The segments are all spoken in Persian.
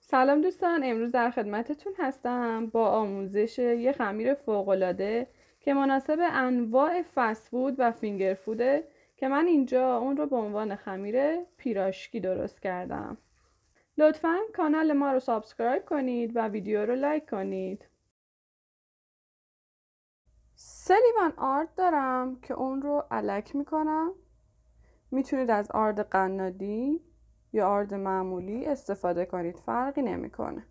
سلام دوستان، امروز در خدمتتون هستم با آموزش یه خمیر فوق‌العاده که مناسب انواع فست فود و فینگر فوده که من اینجا اون رو به عنوان خمیر پیراشکی درست کردم. لطفاً کانال ما رو سابسکرایب کنید و ویدیو رو لایک کنید. 3 لیوان آرد دارم که اون رو الک میکنم. میتونید از آرد قنادی یا آرد معمولی استفاده کنید، فرقی نمیکنه.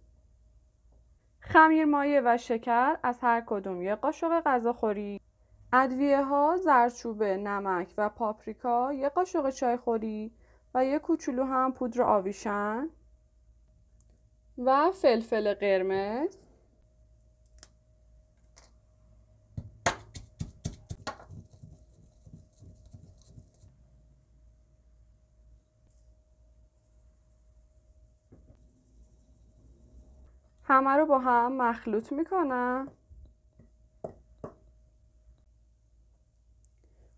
خمیر مایع و شکر از هر کدوم یک قاشق غذاخوری. ادویه ها زردچوبه، نمک و پاپریکا یک قاشق چایخوری و یک کوچولو هم پودر آویشن و فلفل قرمز. همه رو با هم مخلوط میکنم.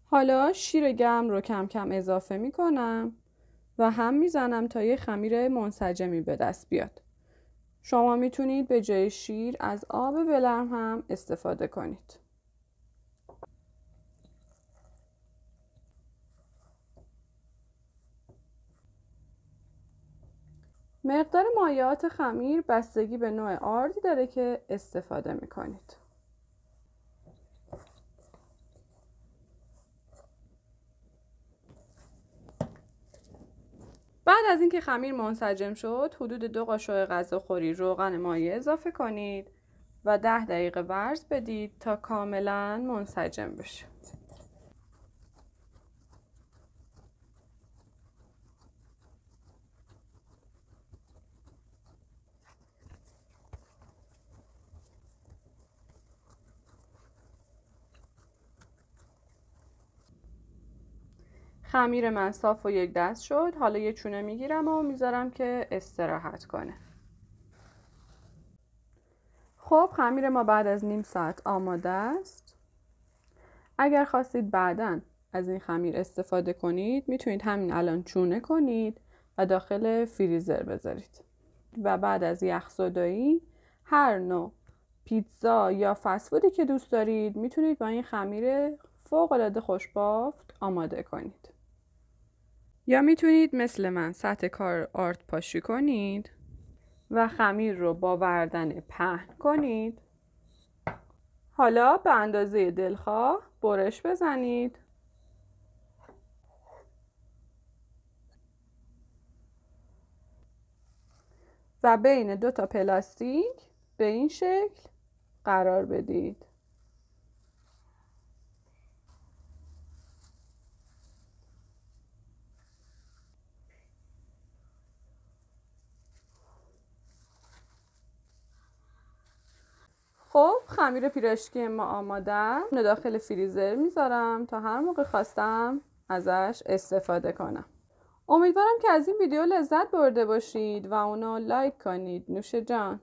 حالا شیر گرم رو کم کم اضافه میکنم و هم میزنم تا یه خمیر منسجمی به دست بیاد. شما میتونید به جای شیر از آب ولرم هم استفاده کنید. مقدار مایعات خمیر بستگی به نوع آردی داره که استفاده میکنید. بعد از اینکه خمیر منسجم شد، حدود 2 قاشق غذاخوری روغن مایع اضافه کنید و 10 دقیقه ورز بدید تا کاملا منسجم بشه. خمیر من صاف و یک دست شد. حالا یه چونه میگیرم و میذارم که استراحت کنه. خب خمیر ما بعد از نیم ساعت آماده است. اگر خواستید بعداً از این خمیر استفاده کنید میتونید همین الان چونه کنید و داخل فریزر بذارید و بعد از یخزدایی هر نوع پیتزا یا فست فودی که دوست دارید میتونید با این خمیر فوق‌العاده خوشبافت آماده کنید. یا میتونید مثل من سطح کار آرد پاشی کنید و خمیر رو با وردن پهن کنید. حالا به اندازه دلخواه برش بزنید و بین 2 تا پلاستیک به این شکل قرار بدید. خب خمیر پیراشکی ما آماده است. اون داخل فریزر میذارم تا هر موقع خواستم ازش استفاده کنم. امیدوارم که از این ویدیو لذت برده باشید و اونو لایک کنید. نوش جان.